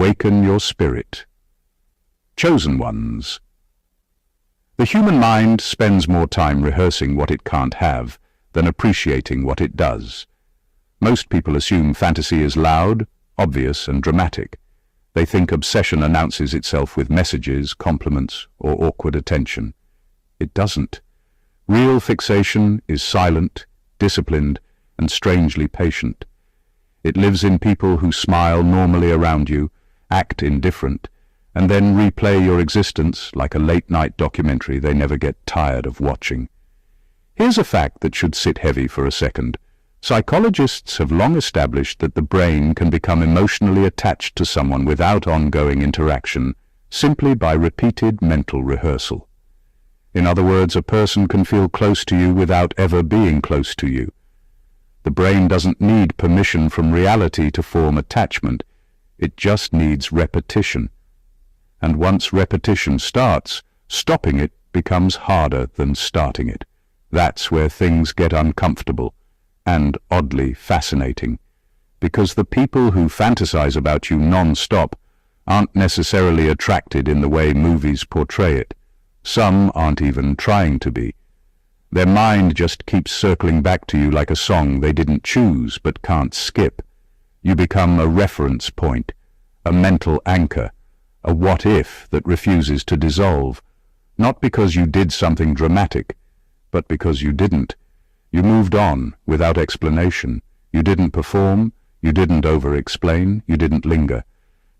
awaken your spirit. Chosen ones. The human mind spends more time rehearsing what it can't have than appreciating what it does. Most people assume fantasy is loud, obvious, and dramatic. They think obsession announces itself with messages, compliments, or awkward attention. It doesn't. Real fixation is silent, disciplined, and strangely patient. It lives in people who smile normally around you, act indifferent, and then replay your existence like a late-night documentary they never get tired of watching. Here's a fact that should sit heavy for a second. Psychologists have long established that the brain can become emotionally attached to someone without ongoing interaction, simply by repeated mental rehearsal. In other words, a person can feel close to you without ever being close to you. The brain doesn't need permission from reality to form attachment. It just needs repetition. And once repetition starts, stopping it becomes harder than starting it. That's where things get uncomfortable and oddly fascinating, because the people who fantasize about you non-stop aren't necessarily attracted in the way movies portray it. Some aren't even trying to be. Their mind just keeps circling back to you like a song they didn't choose but can't skip. You become a reference point, a mental anchor, a what-if that refuses to dissolve, not because you did something dramatic, but because you didn't. You moved on without explanation. You didn't perform, you didn't over-explain, you didn't linger.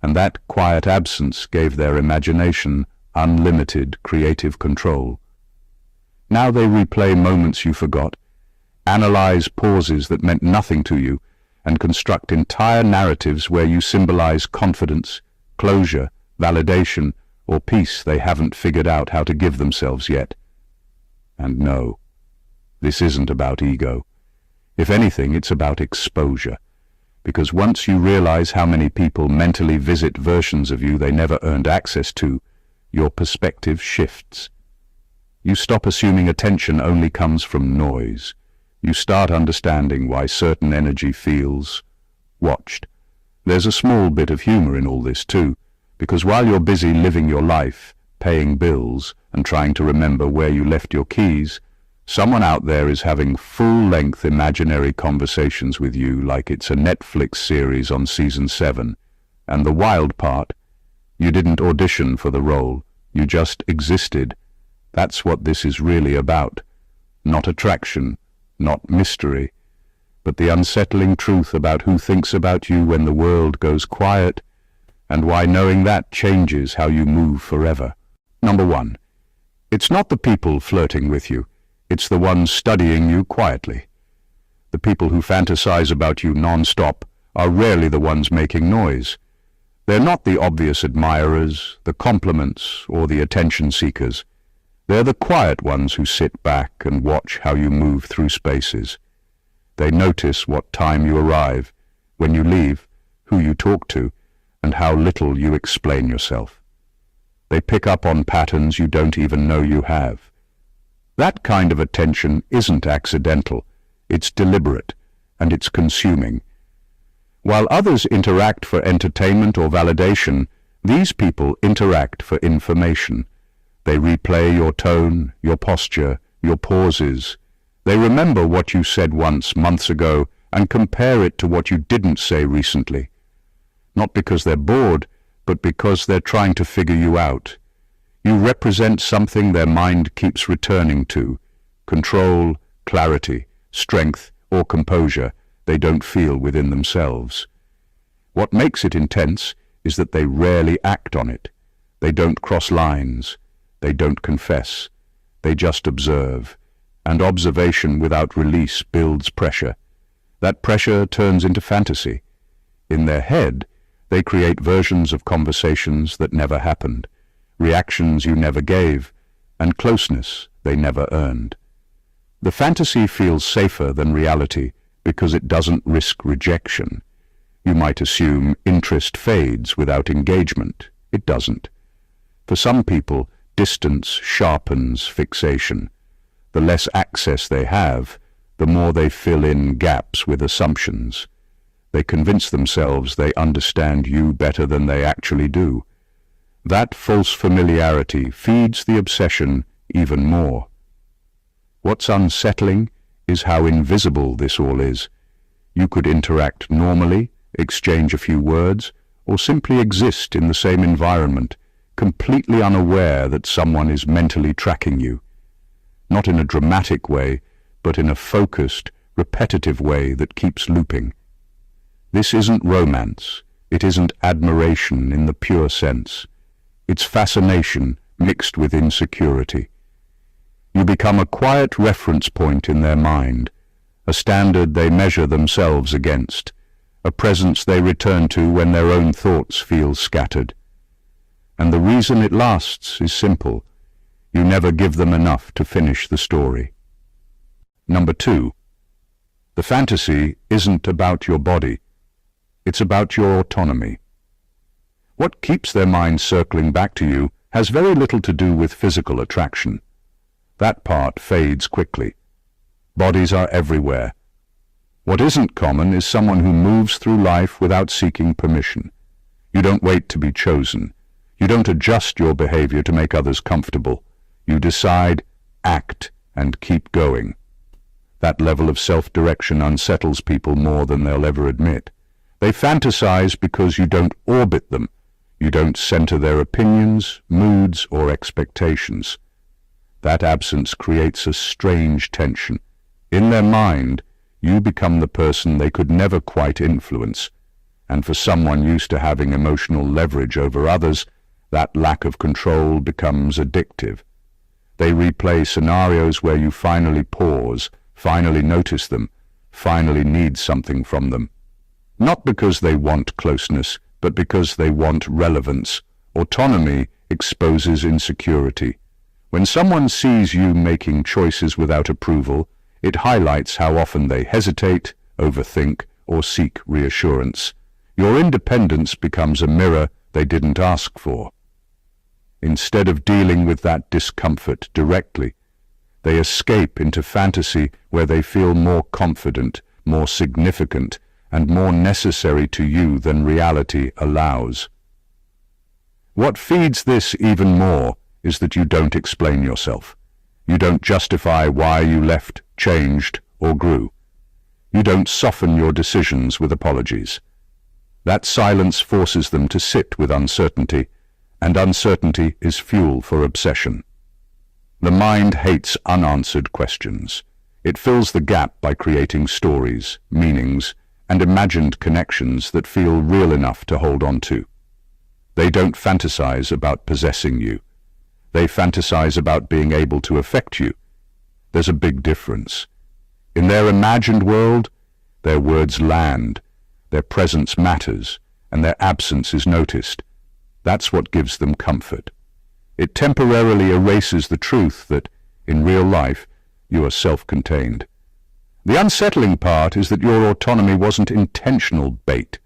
And that quiet absence gave their imagination unlimited creative control. Now they replay moments you forgot, analyze pauses that meant nothing to you, and construct entire narratives where you symbolize confidence, closure, validation, or peace they haven't figured out how to give themselves yet. And no, this isn't about ego. If anything, it's about exposure. Because once you realize how many people mentally visit versions of you they never earned access to, your perspective shifts. You stop assuming attention only comes from noise. You start understanding why certain energy feels watched. There's a small bit of humor in all this too, because while you're busy living your life, paying bills, and trying to remember where you left your keys, someone out there is having full-length imaginary conversations with you like it's a Netflix series on season 7. And the wild part, you didn't audition for the role, you just existed. That's what this is really about. Not attraction, not mystery, but the unsettling truth about who thinks about you when the world goes quiet, and why knowing that changes how you move forever. Number 1. It's not the people flirting with you, it's the ones studying you quietly. The people who fantasize about you non-stop are rarely the ones making noise. They're not the obvious admirers, the compliments, or the attention seekers. They're the quiet ones who sit back and watch how you move through spaces. They notice what time you arrive, when you leave, who you talk to, and how little you explain yourself. They pick up on patterns you don't even know you have. That kind of attention isn't accidental, it's deliberate, and it's consuming. While others interact for entertainment or validation, these people interact for information. They replay your tone, your posture, your pauses. They remember what you said once, months ago, and compare it to what you didn't say recently. Not because they're bored, but because they're trying to figure you out. You represent something their mind keeps returning to: control, clarity, strength, or composure they don't feel within themselves. What makes it intense is that they rarely act on it. They don't cross lines. They don't confess. They just observe. And observation without release builds pressure. That pressure turns into fantasy. In their head, they create versions of conversations that never happened, reactions you never gave, and closeness they never earned. The fantasy feels safer than reality because it doesn't risk rejection. You might assume interest fades without engagement. It doesn't. For some people, distance sharpens fixation. The less access they have, the more they fill in gaps with assumptions. They convince themselves they understand you better than they actually do. That false familiarity feeds the obsession even more. What's unsettling is how invisible this all is. You could interact normally, exchange a few words, or simply exist in the same environment, completely unaware that someone is mentally tracking you. Not in a dramatic way, but in a focused, repetitive way that keeps looping. This isn't romance. It isn't admiration in the pure sense. It's fascination mixed with insecurity. You become a quiet reference point in their mind, a standard they measure themselves against, a presence they return to when their own thoughts feel scattered. And the reason it lasts is simple. You never give them enough to finish the story. Number 2. The fantasy isn't about your body. It's about your autonomy. What keeps their mind circling back to you has very little to do with physical attraction. That part fades quickly. Bodies are everywhere. What isn't common is someone who moves through life without seeking permission. You don't wait to be chosen. You don't adjust your behavior to make others comfortable. You decide, act, and keep going. That level of self-direction unsettles people more than they'll ever admit. They fantasize because you don't orbit them. You don't center their opinions, moods, or expectations. That absence creates a strange tension. In their mind, you become the person they could never quite influence. And for someone used to having emotional leverage over others, that lack of control becomes addictive. They replay scenarios where you finally pause, finally notice them, finally need something from them. Not because they want closeness, but because they want relevance. Autonomy exposes insecurity. When someone sees you making choices without approval, it highlights how often they hesitate, overthink, or seek reassurance. Your independence becomes a mirror they didn't ask for. Instead of dealing with that discomfort directly, they escape into fantasy where they feel more confident, more significant, and more necessary to you than reality allows. What feeds this even more is that you don't explain yourself. You don't justify why you left, changed, or grew. You don't soften your decisions with apologies. That silence forces them to sit with uncertainty, and uncertainty is fuel for obsession. The mind hates unanswered questions. It fills the gap by creating stories, meanings, and imagined connections that feel real enough to hold on to. They don't fantasize about possessing you. They fantasize about being able to affect you. There's a big difference. In their imagined world, their words land, their presence matters, and their absence is noticed. That's what gives them comfort. It temporarily erases the truth that, in real life, you are self-contained. The unsettling part is that your autonomy wasn't intentional bait.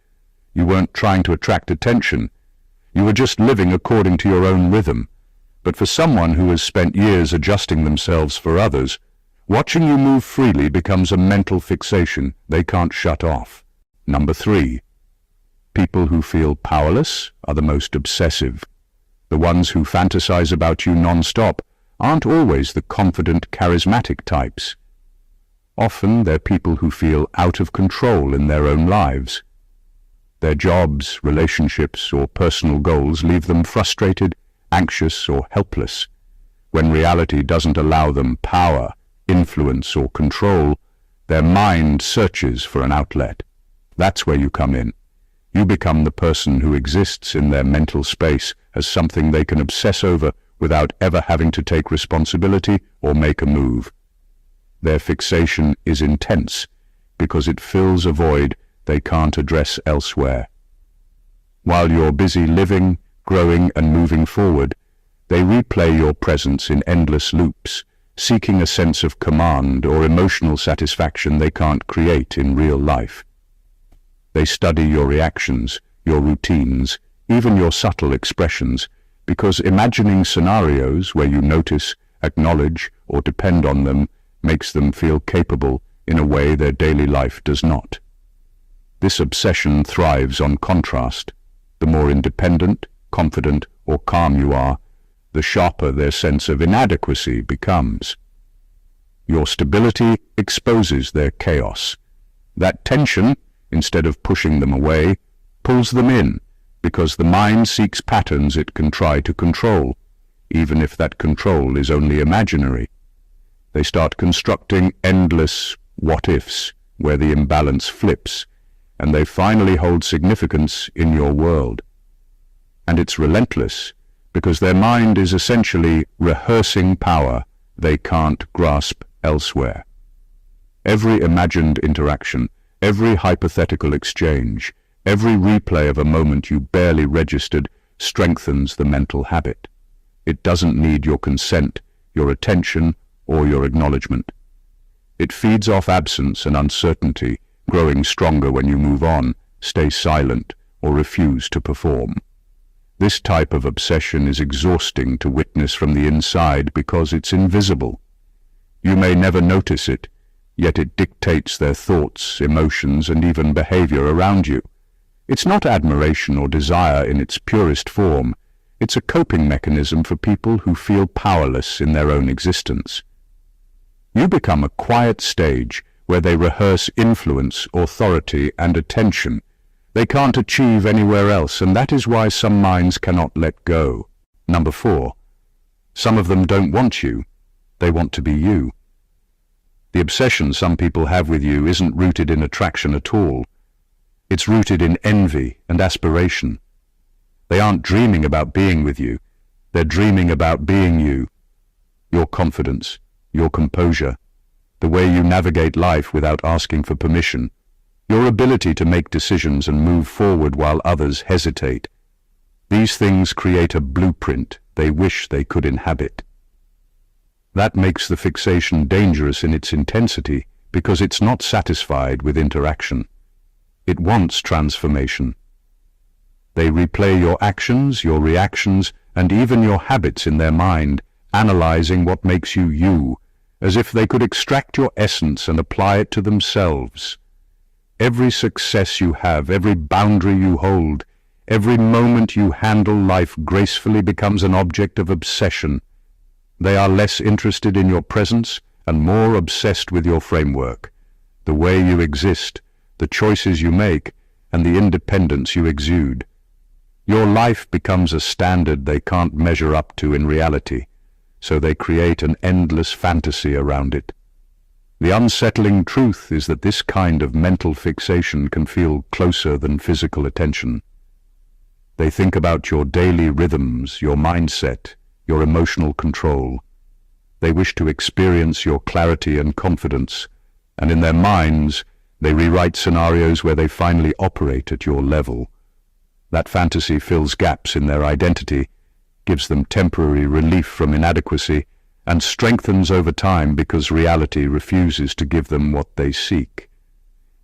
You weren't trying to attract attention. You were just living according to your own rhythm. But for someone who has spent years adjusting themselves for others, watching you move freely becomes a mental fixation they can't shut off. Number 3. People who feel powerless are the most obsessive. The ones who fantasize about you non-stop aren't always the confident, charismatic types. Often they're people who feel out of control in their own lives. Their jobs, relationships, or personal goals leave them frustrated, anxious, or helpless. When reality doesn't allow them power, influence, or control, their mind searches for an outlet. That's where you come in. You become the person who exists in their mental space as something they can obsess over without ever having to take responsibility or make a move. Their fixation is intense because it fills a void they can't address elsewhere. While you're busy living, growing, and moving forward, they replay your presence in endless loops, seeking a sense of command or emotional satisfaction they can't create in real life. They study your reactions, your routines, even your subtle expressions, because imagining scenarios where you notice, acknowledge, or depend on them makes them feel capable in a way their daily life does not. This obsession thrives on contrast. The more independent, confident, or calm you are, the sharper their sense of inadequacy becomes. Your stability exposes their chaos. That tension, instead of pushing them away, pulls them in, because the mind seeks patterns it can try to control, even if that control is only imaginary. They start constructing endless what-ifs, where the imbalance flips, and they finally hold significance in your world. And it's relentless, because their mind is essentially rehearsing power they can't grasp elsewhere. Every imagined interaction, every hypothetical exchange, every replay of a moment you barely registered strengthens the mental habit. It doesn't need your consent, your attention, or your acknowledgement. It feeds off absence and uncertainty, growing stronger when you move on, stay silent, or refuse to perform. This type of obsession is exhausting to witness from the inside because it's invisible. You may never notice it, yet it dictates their thoughts, emotions, and even behavior around you. It's not admiration or desire in its purest form. It's a coping mechanism for people who feel powerless in their own existence. You become a quiet stage where they rehearse influence, authority, and attention they can't achieve anywhere else, and that is why some minds cannot let go. Number 4. Some of them don't want you. They want to be you. The obsession some people have with you isn't rooted in attraction at all. It's rooted in envy and aspiration. They aren't dreaming about being with you. They're dreaming about being you. Your confidence, your composure, the way you navigate life without asking for permission, your ability to make decisions and move forward while others hesitate. These things create a blueprint they wish they could inhabit. That makes the fixation dangerous in its intensity because it's not satisfied with interaction. It wants transformation. They replay your actions, your reactions, and even your habits in their mind, analyzing what makes you you, as if they could extract your essence and apply it to themselves. Every success you have, every boundary you hold, every moment you handle life gracefully becomes an object of obsession. They are less interested in your presence and more obsessed with your framework, the way you exist, the choices you make, and the independence you exude. Your life becomes a standard they can't measure up to in reality, so they create an endless fantasy around it. The unsettling truth is that this kind of mental fixation can feel closer than physical attention. They think about your daily rhythms, your mindset, your emotional control. They wish to experience your clarity and confidence, and in their minds, they rewrite scenarios where they finally operate at your level. That fantasy fills gaps in their identity, gives them temporary relief from inadequacy, and strengthens over time because reality refuses to give them what they seek.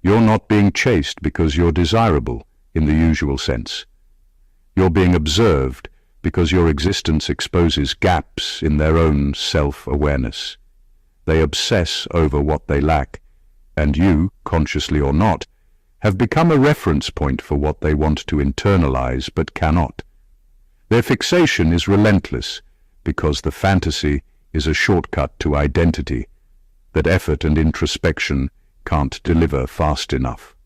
You're not being chased because you're desirable, in the usual sense. You're being observed because your existence exposes gaps in their own self-awareness. They obsess over what they lack, and you, consciously or not, have become a reference point for what they want to internalize but cannot. Their fixation is relentless because the fantasy is a shortcut to identity that effort and introspection can't deliver fast enough.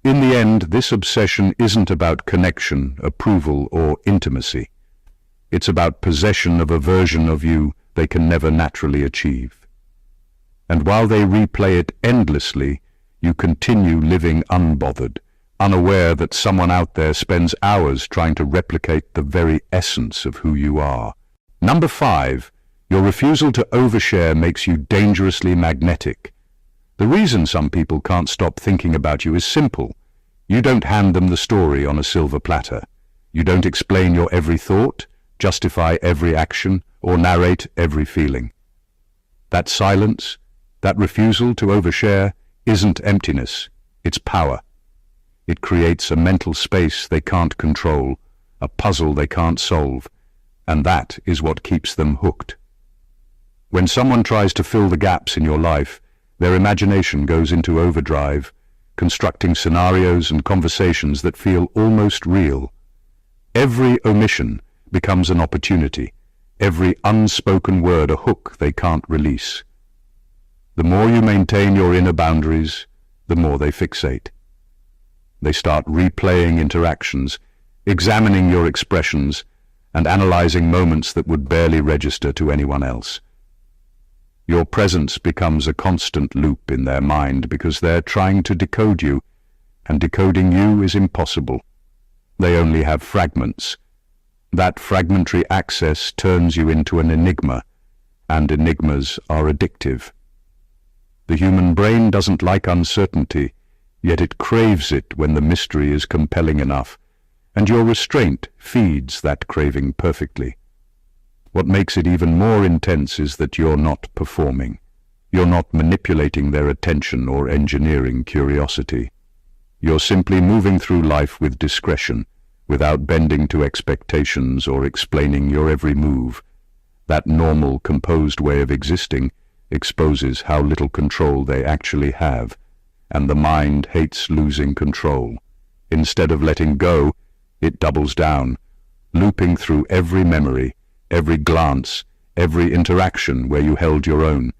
In the end, this obsession isn't about connection, approval, or intimacy. It's about possession of a version of you they can never naturally achieve. And while they replay it endlessly, you continue living unbothered, unaware that someone out there spends hours trying to replicate the very essence of who you are. Number 5. Your refusal to overshare makes you dangerously magnetic. The reason some people can't stop thinking about you is simple. You don't hand them the story on a silver platter. You don't explain your every thought, justify every action, or narrate every feeling. That silence, that refusal to overshare, isn't emptiness, it's power. It creates a mental space they can't control, a puzzle they can't solve, and that is what keeps them hooked. When someone tries to fill the gaps in your life, their imagination goes into overdrive, constructing scenarios and conversations that feel almost real. Every omission becomes an opportunity, every unspoken word a hook they can't release. The more you maintain your inner boundaries, the more they fixate. They start replaying interactions, examining your expressions, and analyzing moments that would barely register to anyone else. Your presence becomes a constant loop in their mind because they're trying to decode you, and decoding you is impossible. They only have fragments. That fragmentary access turns you into an enigma, and enigmas are addictive. The human brain doesn't like uncertainty, yet it craves it when the mystery is compelling enough, and your restraint feeds that craving perfectly. What makes it even more intense is that you're not performing. You're not manipulating their attention or engineering curiosity. You're simply moving through life with discretion, without bending to expectations or explaining your every move. That normal, composed way of existing exposes how little control they actually have, and the mind hates losing control. Instead of letting go, it doubles down, looping through every memory, every glance, every interaction where you held your own.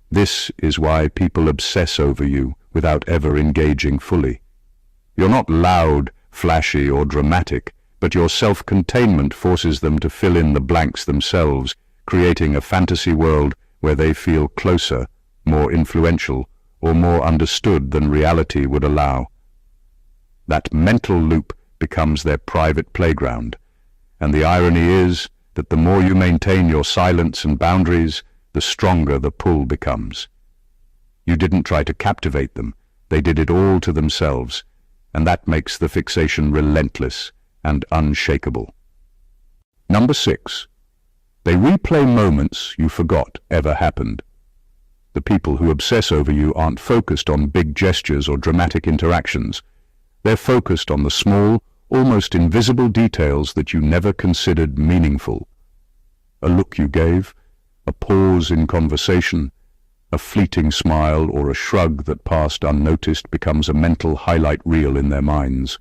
This is why people obsess over you without ever engaging fully. You're not loud, flashy, or dramatic, but your self-containment forces them to fill in the blanks themselves, creating a fantasy world where they feel closer, more influential, or more understood than reality would allow. That mental loop becomes their private playground, and the irony is that the more you maintain your silence and boundaries, the stronger the pull becomes. You didn't try to captivate them, they did it all to themselves, and that makes the fixation relentless and unshakable. Number 6. They replay moments you forgot ever happened. The people who obsess over you aren't focused on big gestures or dramatic interactions. They're focused on the small, almost invisible details that you never considered meaningful. A look you gave, a pause in conversation, a fleeting smile or a shrug that passed unnoticed becomes a mental highlight reel in their minds.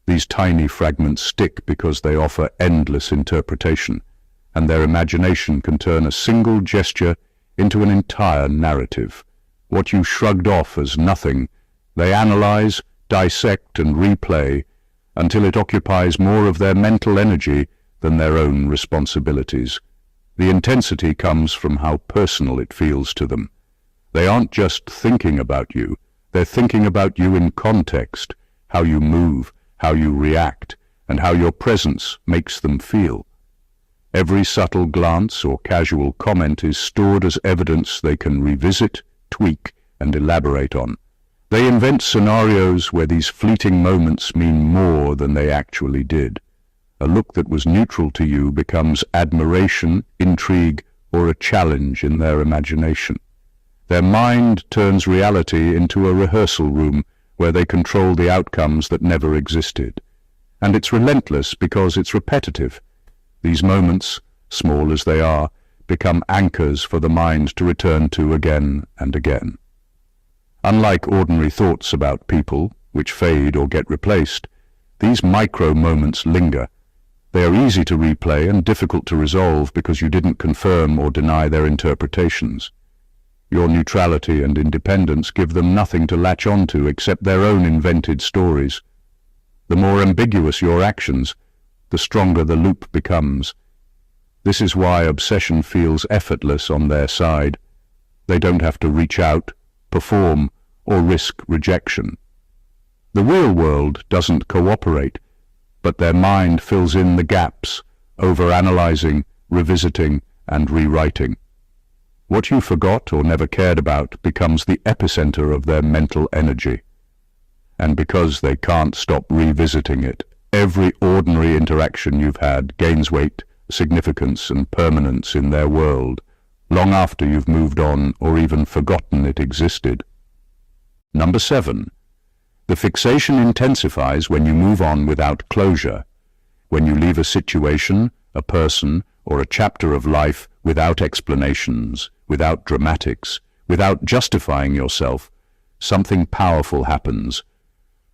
These tiny fragments stick because they offer endless interpretation, and their imagination can turn a single gesture into an entire narrative. What you shrugged off as nothing, they analyze, dissect, and replay until it occupies more of their mental energy than their own responsibilities. The intensity comes from how personal it feels to them. They aren't just thinking about you, they're thinking about you in context, how you move, how you react, and how your presence makes them feel. Every subtle glance or casual comment is stored as evidence they can revisit, tweak, and elaborate on. They invent scenarios where these fleeting moments mean more than they actually did. A look that was neutral to you becomes admiration, intrigue, or a challenge in their imagination. Their mind turns reality into a rehearsal room where they control the outcomes that never existed. And it's relentless because it's repetitive. These moments, small as they are, become anchors for the mind to return to again and again. Unlike ordinary thoughts about people, which fade or get replaced, these micro moments linger. They are easy to replay and difficult to resolve because you didn't confirm or deny their interpretations. Your neutrality and independence give them nothing to latch onto except their own invented stories. The more ambiguous your actions, the stronger the loop becomes. This is why obsession feels effortless on their side. They don't have to reach out, perform, or risk rejection. The real world doesn't cooperate, but their mind fills in the gaps, overanalyzing, revisiting, and rewriting. What you forgot or never cared about becomes the epicenter of their mental energy. And because they can't stop revisiting it, every ordinary interaction you've had gains weight, significance, and permanence in their world, long after you've moved on or even forgotten it existed. Number 7. The fixation intensifies when you move on without closure, when you leave a situation, a person, or a chapter of life without explanations, without dramatics, without justifying yourself. something powerful happens.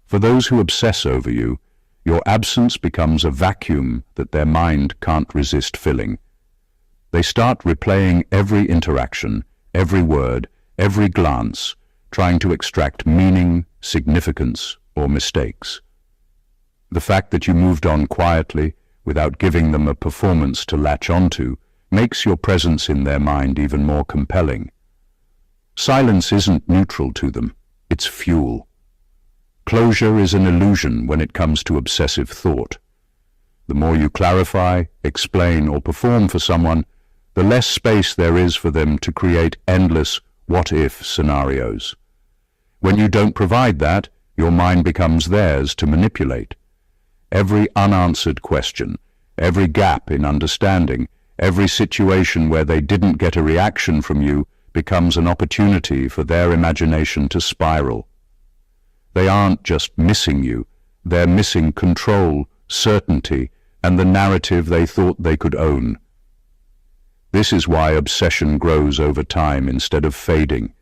For those who obsess over you, your absence becomes a vacuum that their mind can't resist filling. They start replaying every interaction, every word, every glance, trying to extract meaning, significance, or mistakes. The fact that you moved on quietly, without giving them a performance to latch onto, makes your presence in their mind even more compelling. Silence isn't neutral to them, it's fuel. Closure is an illusion when it comes to obsessive thought. The more you clarify, explain, or perform for someone, the less space there is for them to create endless what-if scenarios. When you don't provide that, your mind becomes theirs to manipulate. Every unanswered question, every gap in understanding, every situation where they didn't get a reaction from you becomes an opportunity for their imagination to spiral. They aren't just missing you, they're missing control, certainty, and the narrative they thought they could own. This is why obsession grows over time instead of fading.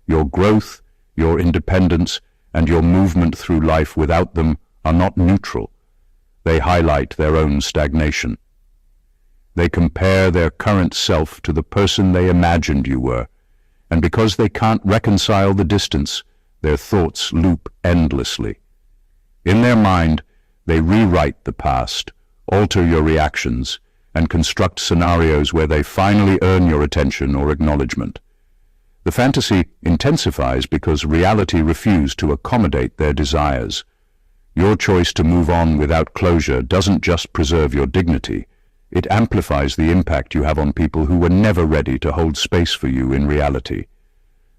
Your growth, your independence, and your movement through life without them are not neutral. They highlight their own stagnation. They compare their current self to the person they imagined you were, and because they can't reconcile the distance, their thoughts loop endlessly. In their mind, they rewrite the past, alter your reactions, and construct scenarios where they finally earn your attention or acknowledgement. The fantasy intensifies because reality refused to accommodate their desires. Your choice to move on without closure doesn't just preserve your dignity, it amplifies the impact you have on people who were never ready to hold space for you in reality.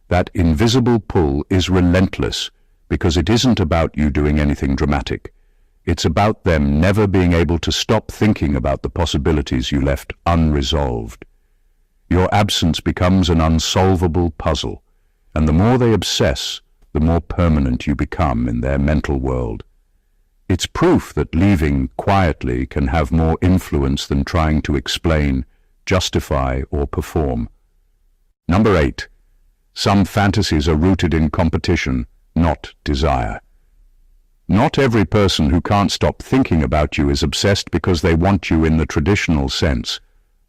That invisible pull is relentless because it isn't about you doing anything dramatic. It's about them never being able to stop thinking about the possibilities you left unresolved. Your absence becomes an unsolvable puzzle, and the more they obsess, the more permanent you become in their mental world. It's proof that leaving quietly can have more influence than trying to explain, justify, or perform. Number 8. Some fantasies are rooted in competition, not desire. Not every person who can't stop thinking about you is obsessed because they want you in the traditional sense.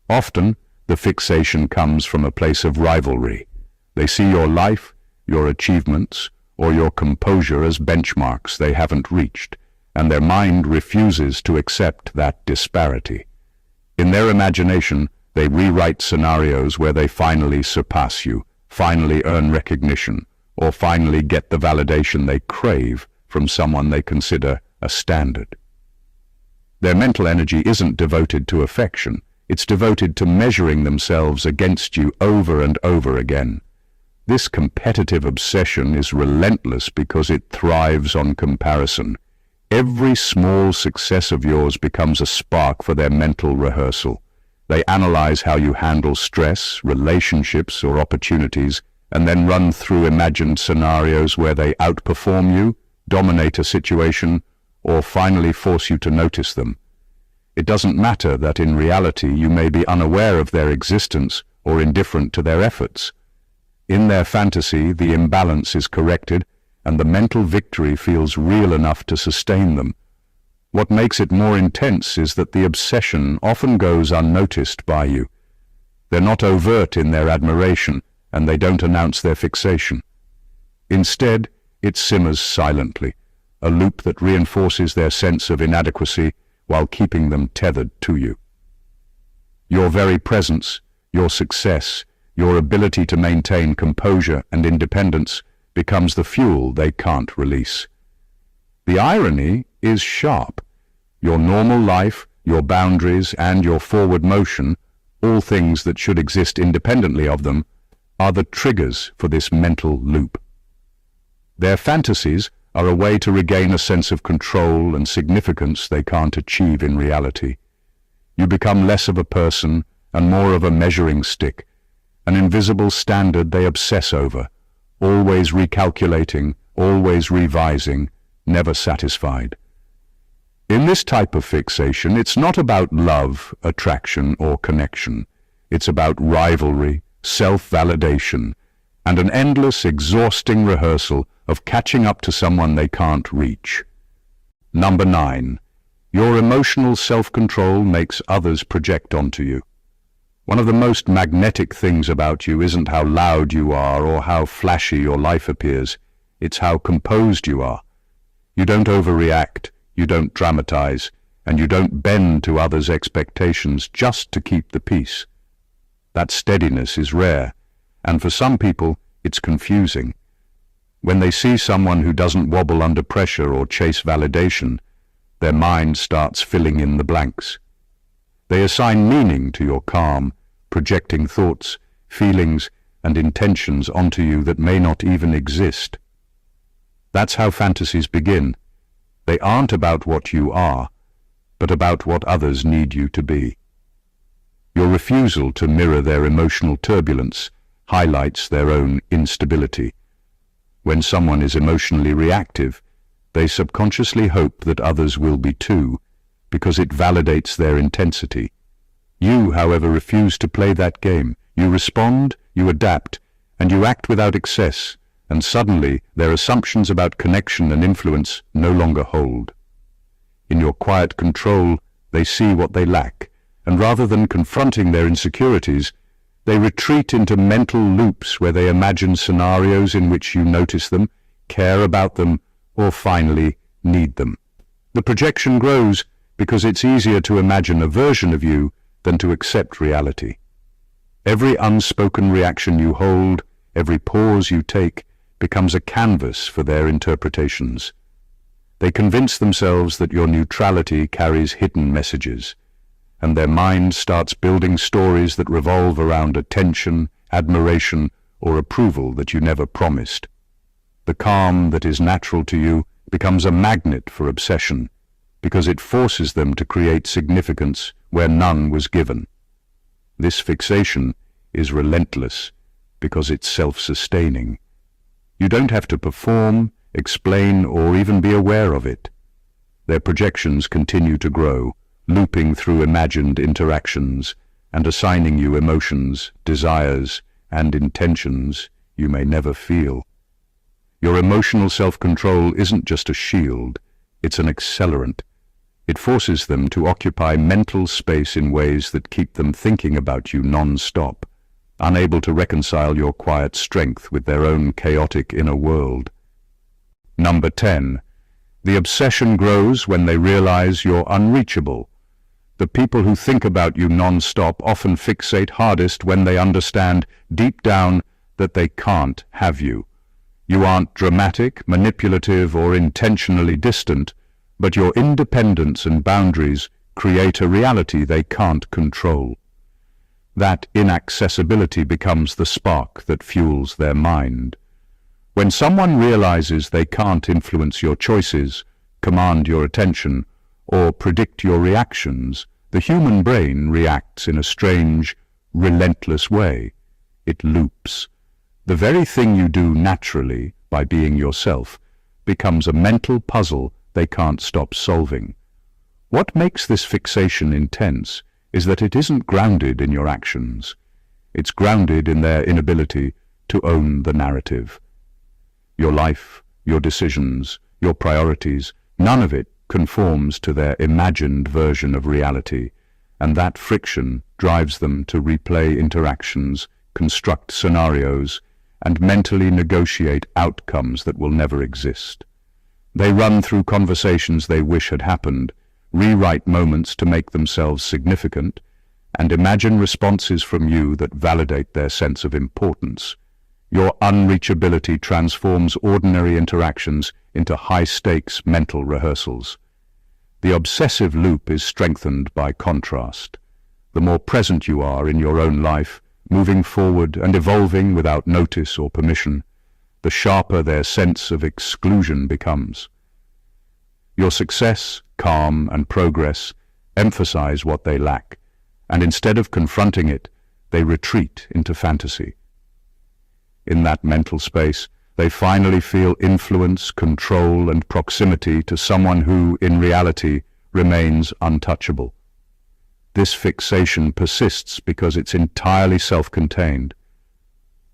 Often, the fixation comes from a place of rivalry. They see your life, your achievements, or your composure as benchmarks they haven't reached, and their mind refuses to accept that disparity. In their imagination, they rewrite scenarios where they finally surpass you, finally earn recognition, or finally get the validation they crave from someone they consider a standard. Their mental energy isn't devoted to affection, it's devoted to measuring themselves against you over and over again. This competitive obsession is relentless because it thrives on comparison. Every small success of yours becomes a spark for their mental rehearsal. They analyze how you handle stress, relationships, or opportunities, and then run through imagined scenarios where they outperform you, dominate a situation, or finally force you to notice them. It doesn't matter that in reality you may be unaware of their existence or indifferent to their efforts. In their fantasy, the imbalance is corrected, and the mental victory feels real enough to sustain them. What makes it more intense is that the obsession often goes unnoticed by you. They're not overt in their admiration, and they don't announce their fixation. Instead, it simmers silently, a loop that reinforces their sense of inadequacy while keeping them tethered to you. Your very presence, your success, your ability to maintain composure and independence becomes the fuel they can't release. The irony is sharp. Your normal life, your boundaries, and your forward motion, all things that should exist independently of them, are the triggers for this mental loop. Their fantasies are a way to regain a sense of control and significance they can't achieve in reality. You become less of a person and more of a measuring stick, an invisible standard they obsess over, always recalculating, always revising, never satisfied. In this type of fixation, it's not about love, attraction, or connection. It's about rivalry, self-validation, and an endless, exhausting rehearsal of catching up to someone they can't reach. Number 9. Your emotional self-control makes others project onto you. One of the most magnetic things about you isn't how loud you are or how flashy your life appears. It's how composed you are. You don't overreact, you don't dramatize, and you don't bend to others' expectations just to keep the peace. That steadiness is rare, and for some people, it's confusing. When they see someone who doesn't wobble under pressure or chase validation, their mind starts filling in the blanks. They assign meaning to your calm, projecting thoughts, feelings, and intentions onto you that may not even exist. That's how fantasies begin. They aren't about what you are, but about what others need you to be. Your refusal to mirror their emotional turbulence highlights their own instability. When someone is emotionally reactive, they subconsciously hope that others will be too, because it validates their intensity. You, however, refuse to play that game. You respond, you adapt, and you act without excess, and suddenly their assumptions about connection and influence no longer hold. In your quiet control, they see what they lack, and rather than confronting their insecurities, they retreat into mental loops where they imagine scenarios in which you notice them, care about them, or finally need them. The projection grows because it's easier to imagine a version of you than to accept reality. Every unspoken reaction you hold, every pause you take, becomes a canvas for their interpretations. They convince themselves that your neutrality carries hidden messages, and their mind starts building stories that revolve around attention, admiration, or approval that you never promised. The calm that is natural to you becomes a magnet for obsession, because it forces them to create significance where none was given. This fixation is relentless because it's self-sustaining. You don't have to perform, explain, or even be aware of it. Their projections continue to grow, looping through imagined interactions and assigning you emotions, desires, and intentions you may never feel. Your emotional self-control isn't just a shield, it's an accelerant. It forces them to occupy mental space in ways that keep them thinking about you non-stop, unable to reconcile your quiet strength with their own chaotic inner world. Number 10. The obsession grows when they realize you're unreachable. The people who think about you non-stop often fixate hardest when they understand deep down that they can't have you. You aren't dramatic, manipulative, or intentionally distant, but your independence and boundaries create a reality they can't control. That inaccessibility becomes the spark that fuels their mind. When someone realizes they can't influence your choices, command your attention, or predict your reactions, the human brain reacts in a strange, relentless way. It loops. The very thing you do naturally, by being yourself, becomes a mental puzzle they can't stop solving. What makes this fixation intense is that it isn't grounded in your actions. It's grounded in their inability to own the narrative. Your life, your decisions, your priorities, none of it conforms to their imagined version of reality, and that friction drives them to replay interactions, construct scenarios, and mentally negotiate outcomes that will never exist. They run through conversations they wish had happened, rewrite moments to make themselves significant, and imagine responses from you that validate their sense of importance. Your unreachability transforms ordinary interactions into high-stakes mental rehearsals. The obsessive loop is strengthened by contrast. The more present you are in your own life, moving forward and evolving without notice or permission, the sharper their sense of exclusion becomes. Your success, calm, and progress emphasize what they lack, and instead of confronting it, they retreat into fantasy. In that mental space, they finally feel influence, control, and proximity to someone who, in reality, remains untouchable. This fixation persists because it's entirely self-contained.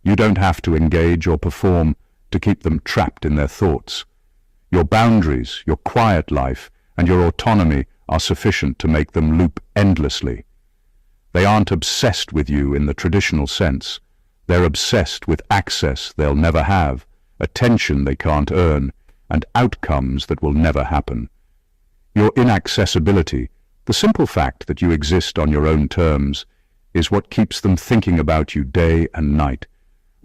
You don't have to engage or perform to keep them trapped in their thoughts. Your boundaries, your quiet life, and your autonomy are sufficient to make them loop endlessly. They aren't obsessed with you in the traditional sense. They're obsessed with access they'll never have, attention they can't earn, and outcomes that will never happen. Your inaccessibility, the simple fact that you exist on your own terms, is what keeps them thinking about you day and night,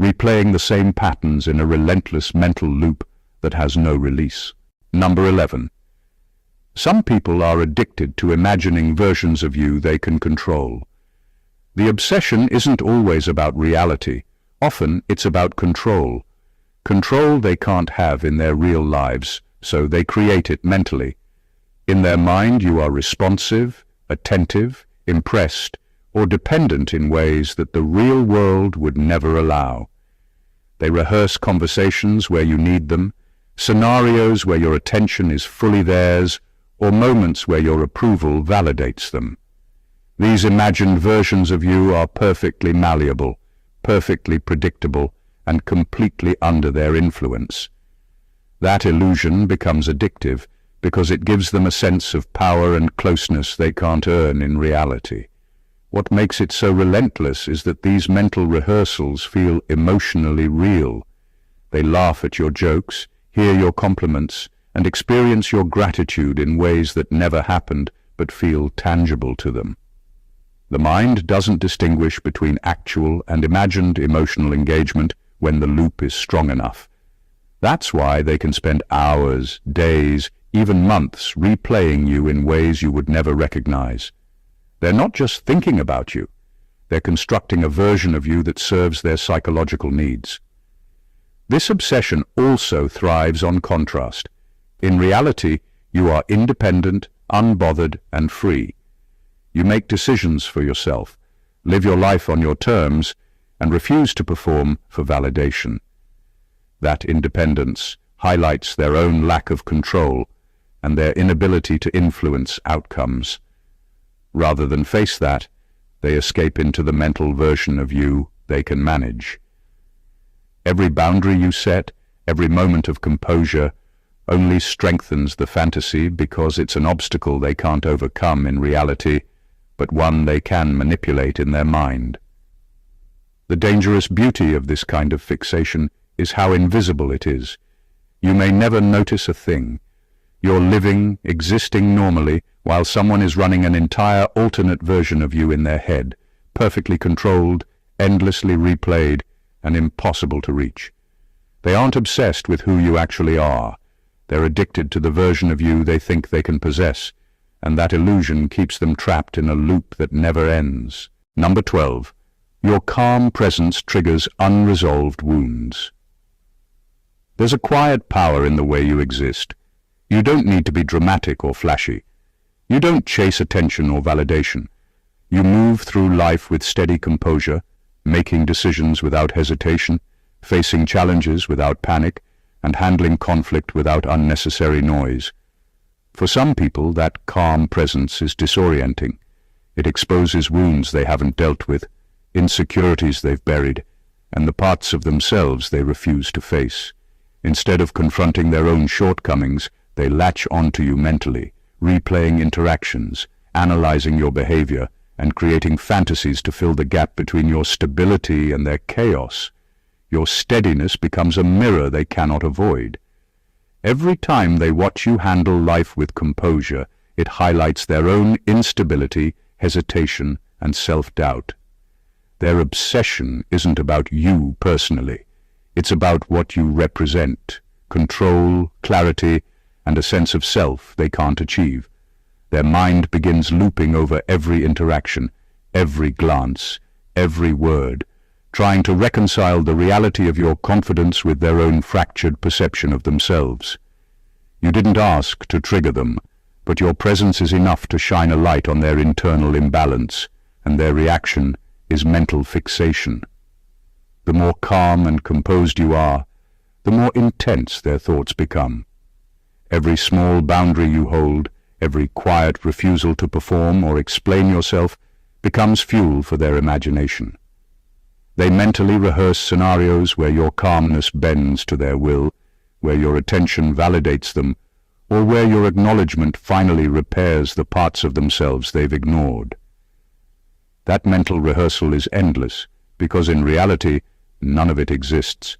replaying the same patterns in a relentless mental loop that has no release. Number 11. Some people are addicted to imagining versions of you they can control. The obsession isn't always about reality. Often it's about control. Control they can't have in their real lives, so they create it mentally. In their mind you are responsive, attentive, impressed, or dependent in ways that the real world would never allow. They rehearse conversations where you need them, scenarios where your attention is fully theirs, or moments where your approval validates them. These imagined versions of you are perfectly malleable, perfectly predictable, and completely under their influence. That illusion becomes addictive because it gives them a sense of power and closeness they can't earn in reality. What makes it so relentless is that these mental rehearsals feel emotionally real. They laugh at your jokes, hear your compliments, and experience your gratitude in ways that never happened but feel tangible to them. The mind doesn't distinguish between actual and imagined emotional engagement when the loop is strong enough. That's why they can spend hours, days, even months replaying you in ways you would never recognize. They're not just thinking about you, they're constructing a version of you that serves their psychological needs. This obsession also thrives on contrast. In reality, you are independent, unbothered, and free. You make decisions for yourself, live your life on your terms, and refuse to perform for validation. That independence highlights their own lack of control and their inability to influence outcomes. Rather than face that, they escape into the mental version of you they can manage. Every boundary you set, every moment of composure, only strengthens the fantasy because it's an obstacle they can't overcome in reality, but one they can manipulate in their mind. The dangerous beauty of this kind of fixation is how invisible it is. You may never notice a thing. You're living, existing normally, while someone is running an entire alternate version of you in their head, perfectly controlled, endlessly replayed, and impossible to reach. They aren't obsessed with who you actually are. They're addicted to the version of you they think they can possess, and that illusion keeps them trapped in a loop that never ends. Number 12. Your calm presence triggers unresolved wounds. There's a quiet power in the way you exist. You don't need to be dramatic or flashy. You don't chase attention or validation. You move through life with steady composure, making decisions without hesitation, facing challenges without panic, and handling conflict without unnecessary noise. For some people, that calm presence is disorienting. It exposes wounds they haven't dealt with, insecurities they've buried, and the parts of themselves they refuse to face. Instead of confronting their own shortcomings, they latch onto you mentally, replaying interactions, analyzing your behavior, and creating fantasies to fill the gap between your stability and their chaos. Your steadiness becomes a mirror they cannot avoid. Every time they watch you handle life with composure, it highlights their own instability, hesitation, and self-doubt. Their obsession isn't about you personally. It's about what you represent, control, clarity, and a sense of self they can't achieve. Their mind begins looping over every interaction, every glance, every word, trying to reconcile the reality of your confidence with their own fractured perception of themselves. You didn't ask to trigger them, but your presence is enough to shine a light on their internal imbalance, and their reaction is mental fixation. The more calm and composed you are, the more intense their thoughts become. Every small boundary you hold, every quiet refusal to perform or explain yourself, becomes fuel for their imagination. They mentally rehearse scenarios where your calmness bends to their will, where your attention validates them, or where your acknowledgement finally repairs the parts of themselves they've ignored. That mental rehearsal is endless, because in reality, none of it exists.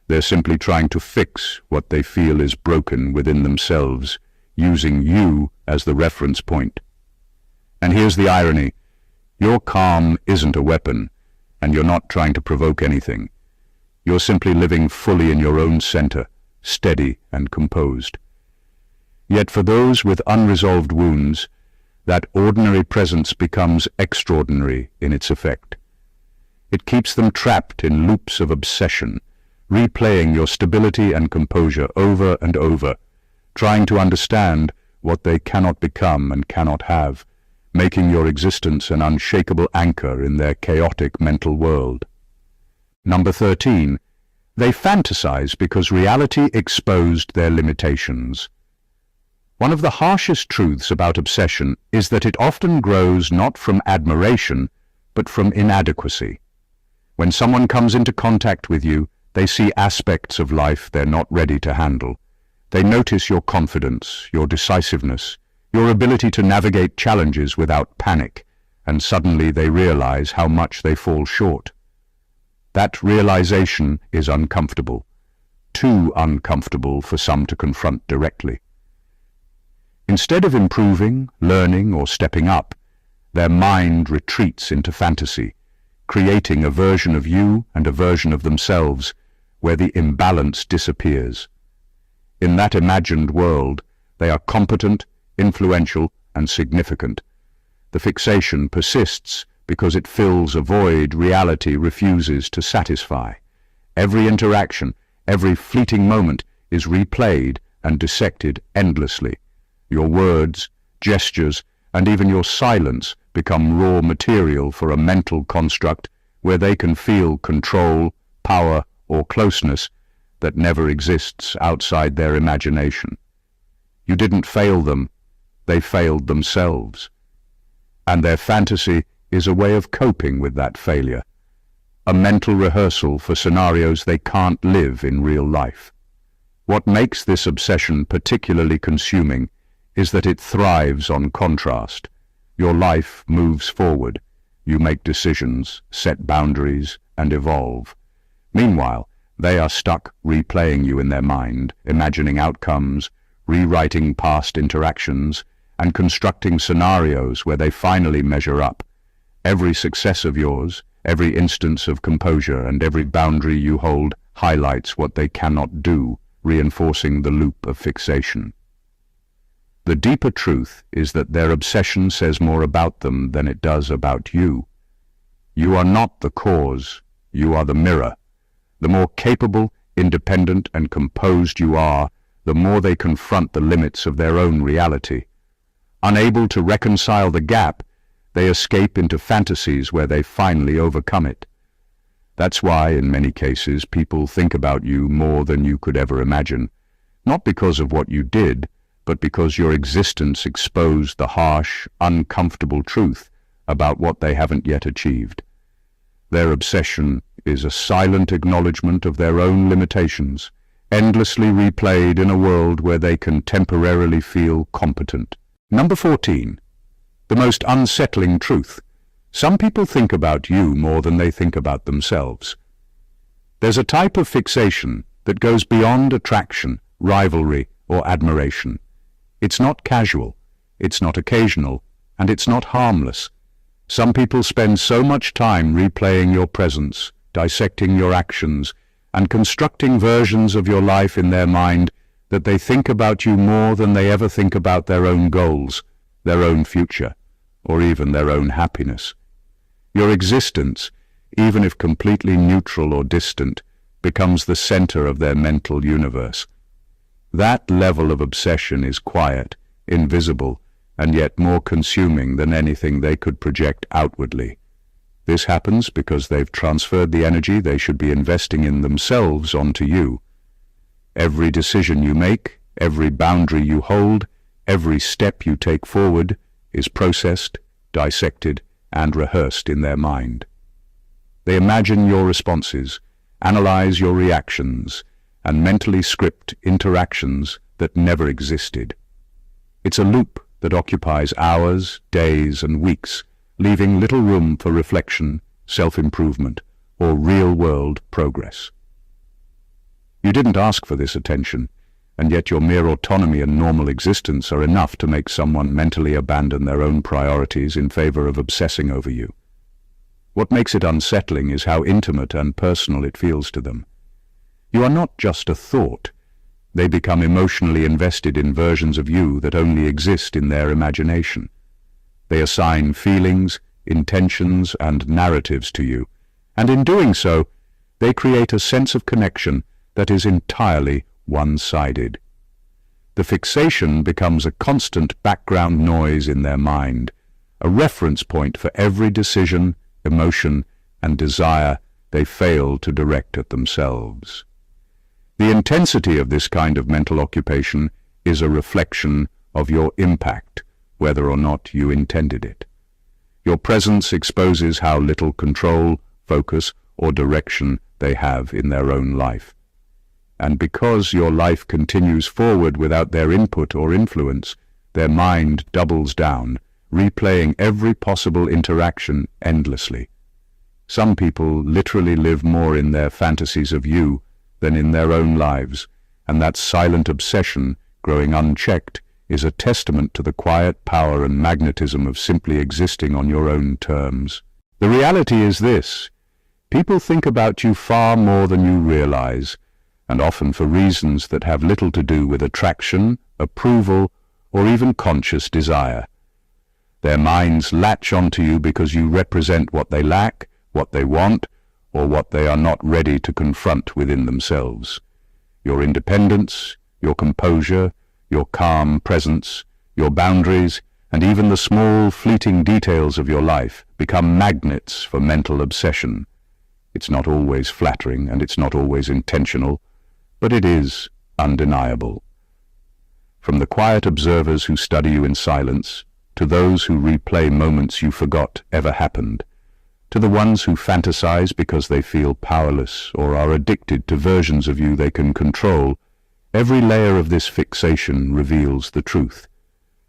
They're simply trying to fix what they feel is broken within themselves, using you as the reference point. And here's the irony. Your calm isn't a weapon, and you're not trying to provoke anything. You're simply living fully in your own center, steady and composed. Yet for those with unresolved wounds, that ordinary presence becomes extraordinary in its effect. It keeps them trapped in loops of obsession, replaying your stability and composure over and over, trying to understand what they cannot become and cannot have, making your existence an unshakable anchor in their chaotic mental world. Number 13. They fantasize because reality exposed their limitations. One of the harshest truths about obsession is that it often grows not from admiration, but from inadequacy. When someone comes into contact with you, they see aspects of life they're not ready to handle. They notice your confidence, your decisiveness, your ability to navigate challenges without panic, and suddenly they realize how much they fall short. That realization is uncomfortable, too uncomfortable for some to confront directly. Instead of improving, learning, or stepping up, their mind retreats into fantasy, creating a version of you and a version of themselves where the imbalance disappears. In that imagined world, they are competent, influential, and significant. The fixation persists because it fills a void reality refuses to satisfy. Every interaction, every fleeting moment is replayed and dissected endlessly. Your words, gestures, and even your silence become raw material for a mental construct where they can feel control, power, or closeness that never exists outside their imagination. You didn't fail them, they failed themselves. And their fantasy is a way of coping with that failure, a mental rehearsal for scenarios they can't live in real life. What makes this obsession particularly consuming is that it thrives on contrast. Your life moves forward. You make decisions, set boundaries, and evolve. Meanwhile, they are stuck replaying you in their mind, imagining outcomes, rewriting past interactions, and constructing scenarios where they finally measure up. Every success of yours, every instance of composure, and every boundary you hold highlights what they cannot do, reinforcing the loop of fixation. The deeper truth is that their obsession says more about them than it does about you. You are not the cause, you are the mirror. The more capable, independent, and composed you are, the more they confront the limits of their own reality. Unable to reconcile the gap, they escape into fantasies where they finally overcome it. That's why, in many cases, people think about you more than you could ever imagine, not because of what you did, but because your existence exposed the harsh, uncomfortable truth about what they haven't yet achieved. Their obsession is a silent acknowledgement of their own limitations, endlessly replayed in a world where they can temporarily feel competent. Number 14. The most unsettling truth. Some people think about you more than they think about themselves. There's a type of fixation that goes beyond attraction, rivalry, or admiration. It's not casual, it's not occasional, and it's not harmless. Some people spend so much time replaying your presence, dissecting your actions, and constructing versions of your life in their mind that they think about you more than they ever think about their own goals, their own future, or even their own happiness. Your existence, even if completely neutral or distant, becomes the center of their mental universe. That level of obsession is quiet, invisible, and yet more consuming than anything they could project outwardly. This happens because they've transferred the energy they should be investing in themselves onto you. Every decision you make, every boundary you hold, every step you take forward is processed, dissected, and rehearsed in their mind. They imagine your responses, analyze your reactions, and mentally script interactions that never existed. It's a loop that occupies hours, days, and weeks, leaving little room for reflection, self-improvement, or real-world progress. You didn't ask for this attention, and yet your mere autonomy and normal existence are enough to make someone mentally abandon their own priorities in favor of obsessing over you. What makes it unsettling is how intimate and personal it feels to them. You are not just a thought. They become emotionally invested in versions of you that only exist in their imagination. They assign feelings, intentions, and narratives to you, and in doing so, they create a sense of connection that is entirely one-sided. The fixation becomes a constant background noise in their mind, a reference point for every decision, emotion, and desire they fail to direct at themselves. The intensity of this kind of mental occupation is a reflection of your impact, whether or not you intended it. Your presence exposes how little control, focus, or direction they have in their own life. And because your life continues forward without their input or influence, their mind doubles down, replaying every possible interaction endlessly. Some people literally live more in their fantasies of you than in their own lives, and that silent obsession, growing unchecked, is a testament to the quiet power and magnetism of simply existing on your own terms. The reality is this: people think about you far more than you realize, and often for reasons that have little to do with attraction, approval, or even conscious desire. Their minds latch onto you because you represent what they lack, what they want, or what they are not ready to confront within themselves. Your independence, your composure, your calm presence, your boundaries, and even the small, fleeting details of your life become magnets for mental obsession. It's not always flattering, and it's not always intentional, but it is undeniable. From the quiet observers who study you in silence, to those who replay moments you forgot ever happened, to the ones who fantasize because they feel powerless or are addicted to versions of you they can control, every layer of this fixation reveals the truth.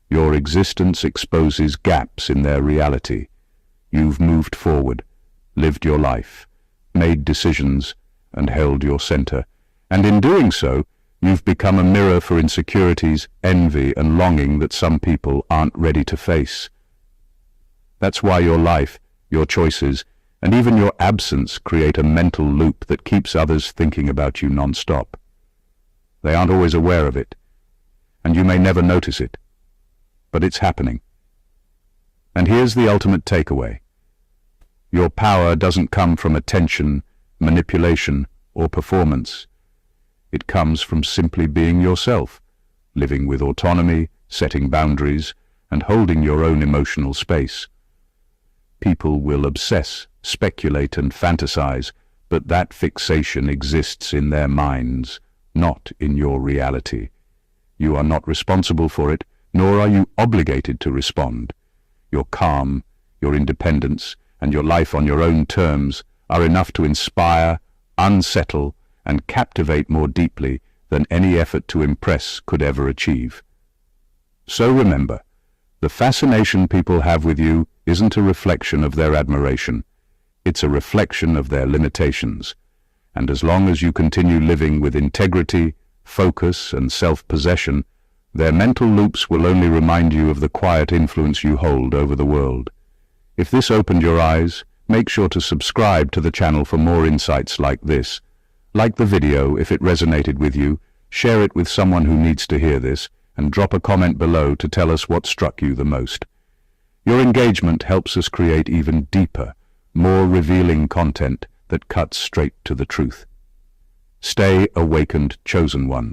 Your existence exposes gaps in their reality. You've moved forward, lived your life, made decisions, and held your center, and in doing so, you've become a mirror for insecurities, envy, and longing that some people aren't ready to face. That's why your life, your choices, and even your absence create a mental loop that keeps others thinking about you non-stop. They aren't always aware of it, and you may never notice it, but it's happening. And here's the ultimate takeaway. Your power doesn't come from attention, manipulation, or performance. It comes from simply being yourself, living with autonomy, setting boundaries, and holding your own emotional space. People will obsess, speculate, and fantasize, but that fixation exists in their minds, not in your reality. You are not responsible for it, nor are you obligated to respond. Your calm, your independence, and your life on your own terms are enough to inspire, unsettle, and captivate more deeply than any effort to impress could ever achieve. So remember, the fascination people have with you isn't a reflection of their admiration. It's a reflection of their limitations. And as long as you continue living with integrity, focus, and self-possession, their mental loops will only remind you of the quiet influence you hold over the world. If this opened your eyes, make sure to subscribe to the channel for more insights like this. Like the video if it resonated with you, share it with someone who needs to hear this, and drop a comment below to tell us what struck you the most. Your engagement helps us create even deeper, more revealing content that cuts straight to the truth. Stay awakened, chosen one.